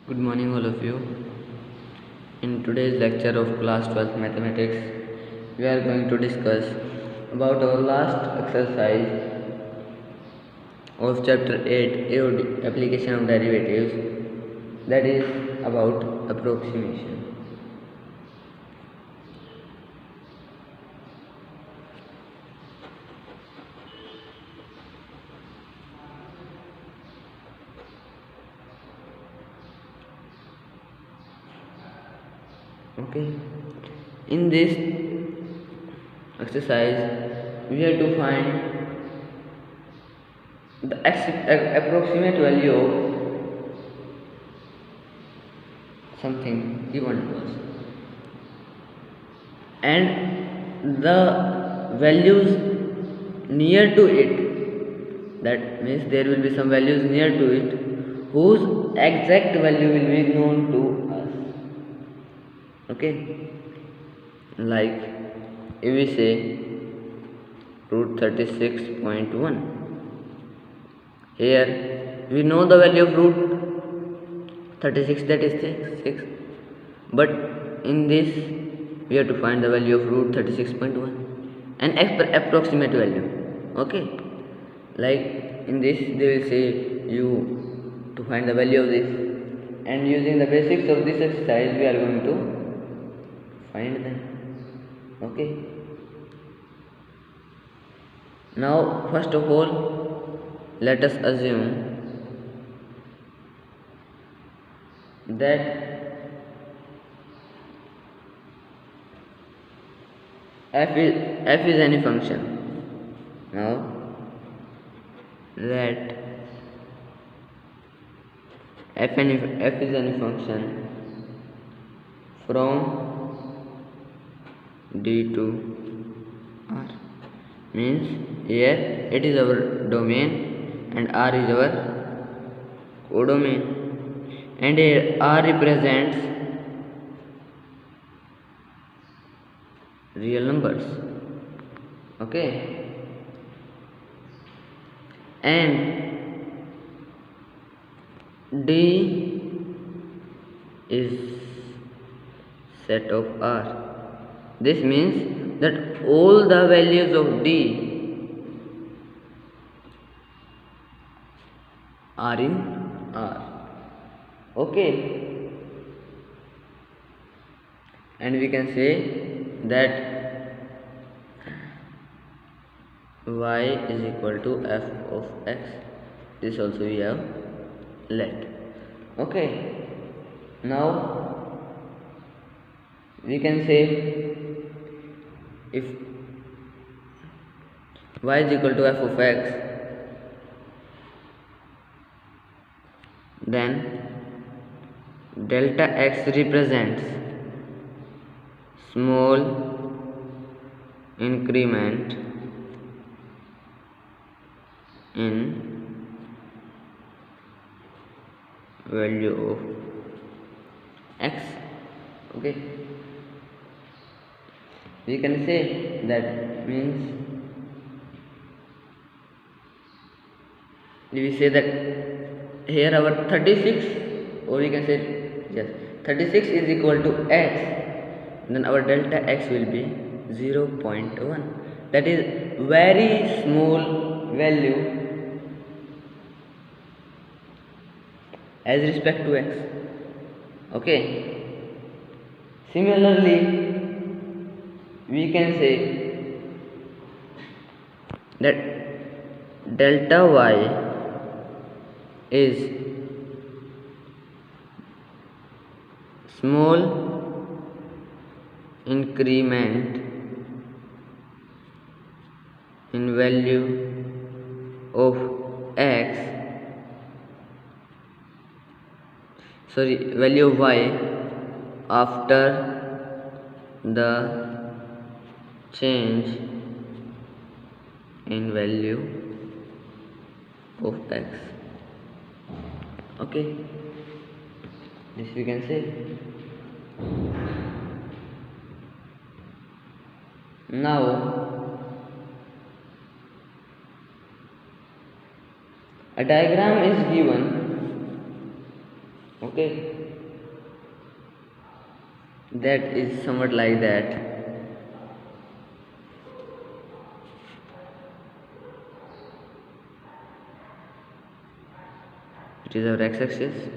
Good morning, all of you. In today's lecture of class 12 mathematics, we are going to discuss about our last exercise of chapter 8 AOD application of derivatives, that is about approximation. Okay, in this exercise, we have to find the approximate value of something given to us, and the values near to it, that means there will be some values near to it whose exact value will be known to us. Okay, like if we say root 36.1, here we know the value of root 36, that is 6, but in this we have to find the value of root 36.1 and approximate value. Okay, like in this they will say you to find the value of this, and using the basics of this exercise we are going to find them. Okay, now first of all let us assume that f is any function. Now let f is any function from D to R, means here it is our domain and R is our codomain, and here R represents real numbers. Okay, and D is set of R. This means that all the values of D are in R. Okay, and we can say that y is equal to f of x. This also we have let. Okay, now we can say if y is equal to f of x, then delta x represents small increment in value of x. Okay, we can say that means we say that here our 36, or we can say yes, 36 is equal to x, then our delta x will be 0.1. that is very small value as respect to x. Okay, similarly we can say that delta y is small increment in value of x, value of y after the change in value of x. Okay, this we can say. Now a diagram is given Okay, that is somewhat like that. It is our x-axis,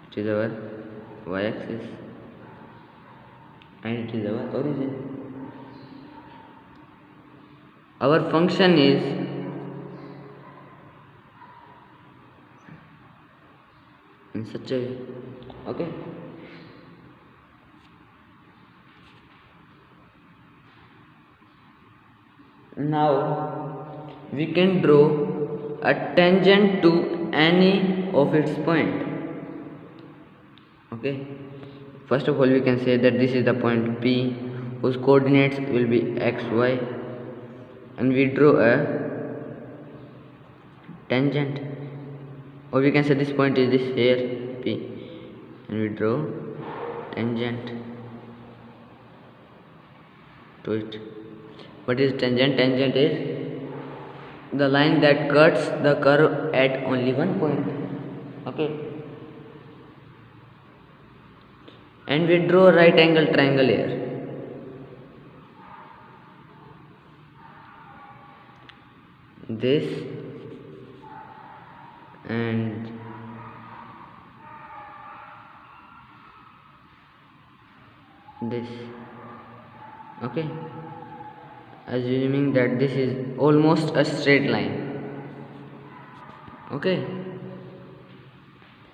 it is our y-axis, and it is our origin. Our function is in such a way. Okay, now we can draw a tangent to any of its point. Okay, first of all we can say that this is the point P whose coordinates will be x, y, and we draw a tangent, or we can say this point is this here P, and we draw tangent to it. What is tangent? Tangent is the line that cuts the curve at only one point. Okay, and we draw a right angle triangle here. This and this. Okay, assuming that this is almost a straight line. Okay,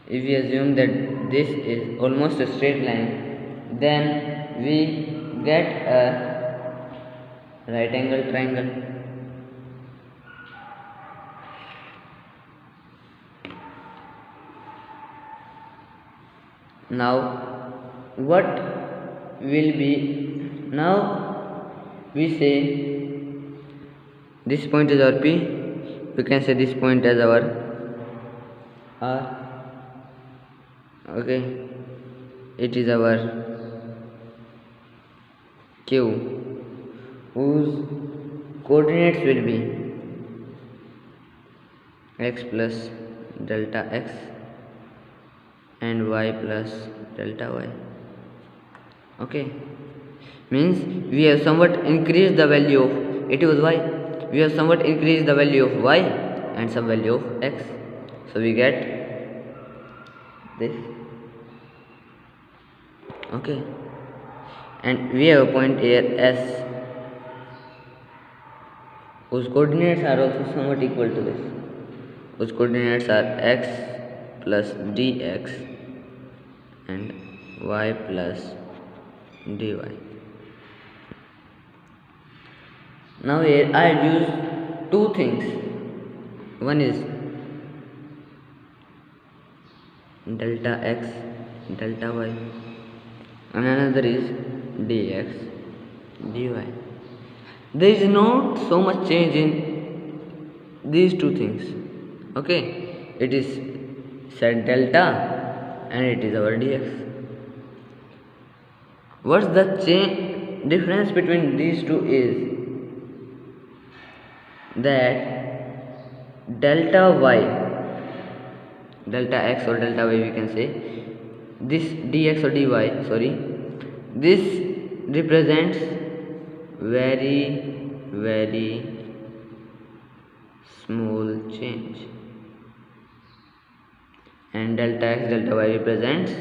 if we assume that this is almost a straight line, then we get a right angle triangle. Now what will be, now we say this point is our P, we can say this point as our R. Okay, it is our Q whose coordinates will be x plus delta x and y plus delta y. Okay, means we have somewhat increased the value of, it was y, we have somewhat increased the value of y and some value of x, so we get this. Okay, and we have a point here S whose coordinates are also somewhat equal to this, whose coordinates are x plus dx and y plus dy. Now here I use two things. One is delta x, delta y, and another is dx, dy. There is not so much change in these two things. Okay, it is set delta and it is our dx. What's the difference between these two is that delta y, delta x or delta y we can say, this dx or dy, sorry, this represents very small change, and delta x delta y represents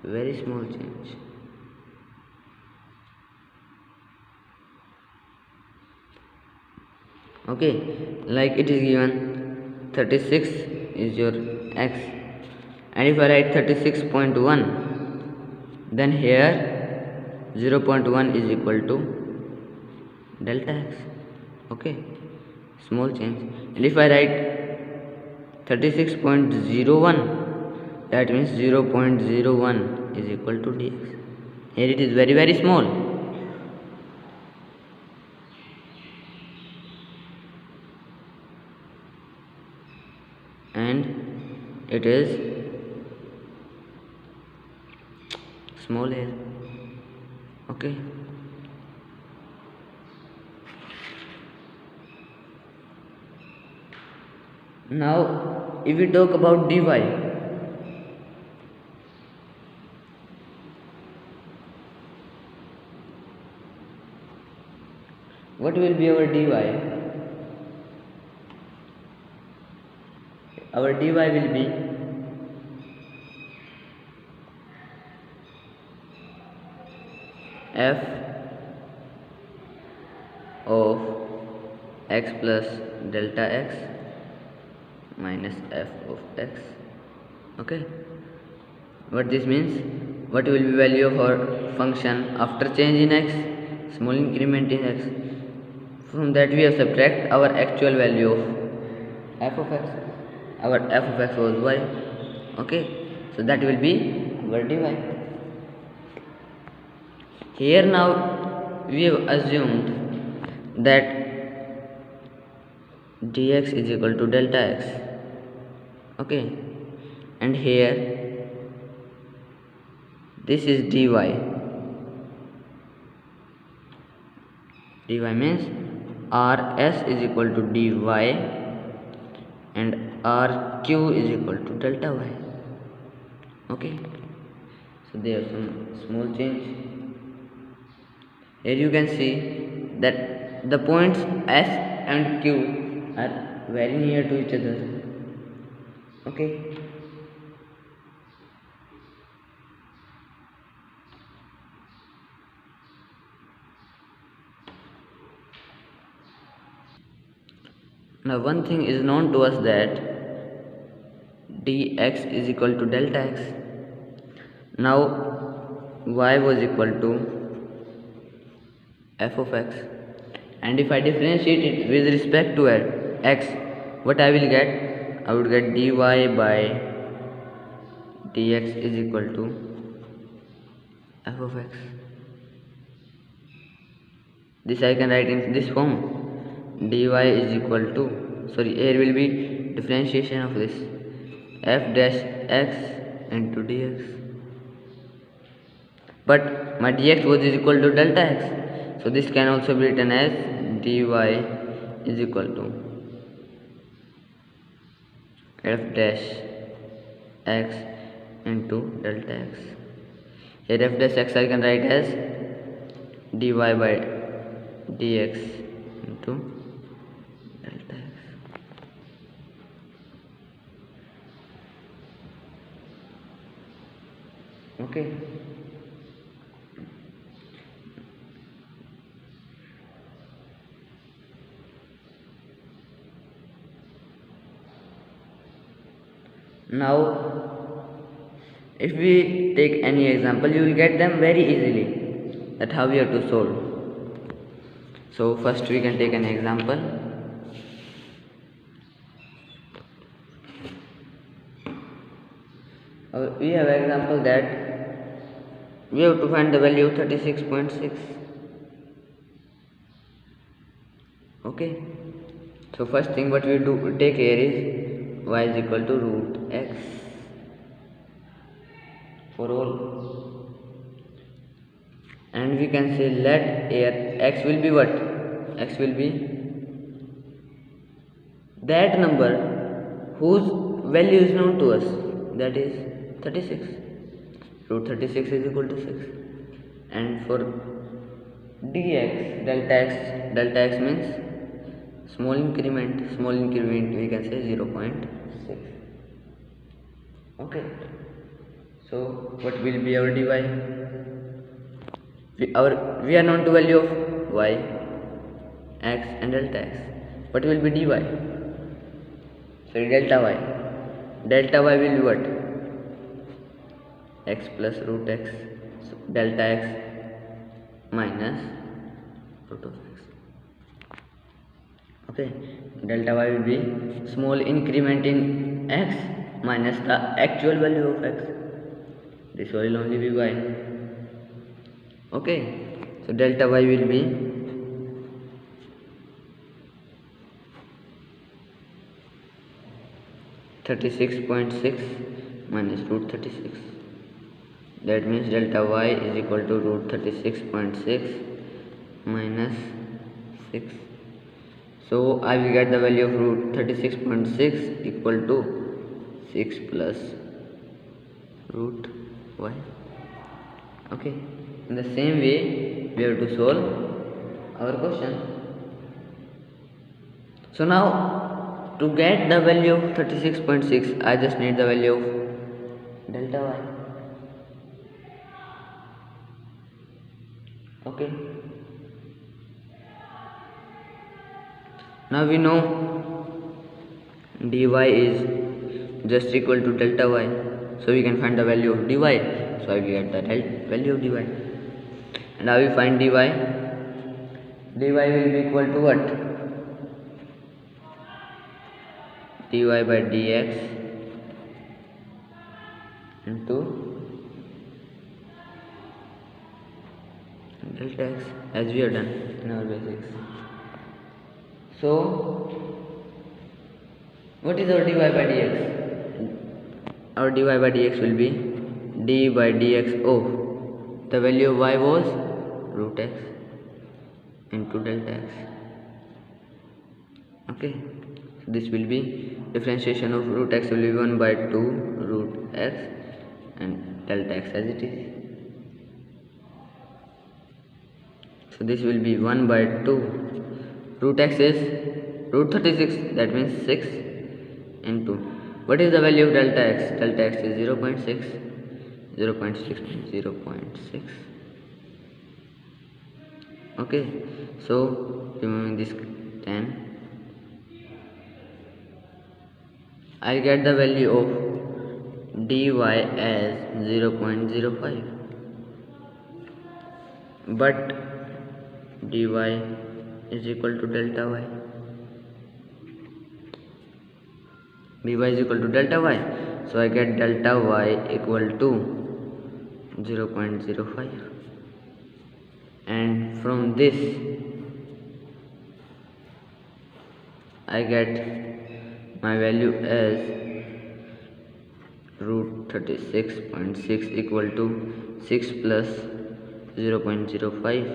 very small change. Okay, like it is given 36 is your x, and if I write 36.1, then here 0.1 is equal to delta x. Okay, small change. And if I write 36.01, that means 0.01 is equal to dx. Here it is very small. And it is small here. Okay, now if we talk about dy, what will be our dy? Our dy will be f of x plus delta x minus f of x. Okay, what this means, what will be value of our function after change in x, small increment in x. From that we have subtract our actual value of f of x. Our f of x was y. Okay, so that will be our dy. Here now we have assumed that dx is equal to delta x. Okay, and here this is dy. Dy means rs is equal to dy and rq is equal to delta y. Okay, so there are some small change. Here you can see that the points S and Q are very near to each other. Okay, now one thing is known to us, that dx is equal to delta x. Now y was equal to f of x, and if I differentiate it with respect to x, what I will get? I would get dy by dx is equal to f of x. This I can write in this form, dy is equal to, sorry, here will be differentiation of this, f dash x into dx, but my dx was is equal to delta x, so this can also be written as dy is equal to f dash x into delta x. Here f dash x I can write as dy by dx into delta x. Okay, now if we take any example, you will get them very easily, that how we have to solve. So first we can take an example. We have an example that we have to find the value of 36.6. Okay, so first thing what we do take here is y is equal to root x for all, and we can say let here x will be what? X will be that number whose value is known to us, that is 36. Root 36 is equal to 6. And for dx, delta x means small increment we can say 0.6. Okay, so what will be our dy? We are known to value of y, x and delta x. What will be dy? Sorry, delta y. Delta y will be what? X plus root x, so delta x minus root of x. Okay, delta y will be small increment in x minus the actual value of x. This will only be y. Okay, so delta y will be (36.6) minus root 36. That means delta y is equal to root 36.6 minus 6. So I will get the value of root 36.6 equal to 6 plus root y. Okay, in the same way we have to solve our question. So now to get the value of 36.6, I just need the value of delta y. Okay, now we know dy is just equal to delta y, so we can find the value of dy. So I get the value of dy, and now we find dy. Dy will be equal to what? Dy by dx into delta x, as we have done in our basics. So what is our dy by dx? Our dy by dx will be d by dx of the value of y was root x into delta x. Okay, so this will be differentiation of root x will be 1 by 2 root x and delta x as it is. So this will be 1 by 2 root x is root 36, that means 6 into what is the value of delta x? Delta x is 0.6, 0.6. Okay, so removing this 10, I get the value of dy as 0.05, but dy is equal to delta y. dy is equal to delta y, so I get delta y equal to 0.05, and from this I get my value as root 36.6 equal to 6 plus 0.05,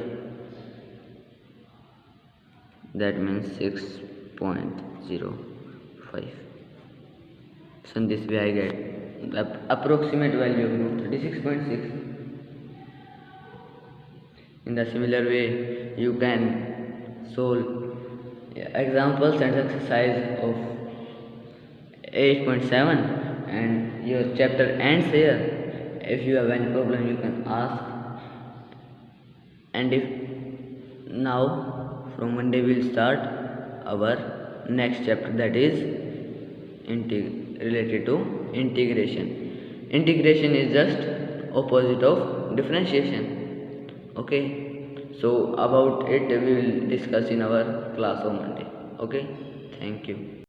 that means 6.05. So in this way I get the approximate value of root 36.6. In the similar way you can solve examples and exercise of 8.7, and your chapter ends here. If you have any problem you can ask, and if now from Monday we will start our next chapter, that is related to integration. Integration is just opposite of differentiation. Okay, so about it we will discuss in our class on Monday. Okay, thank you.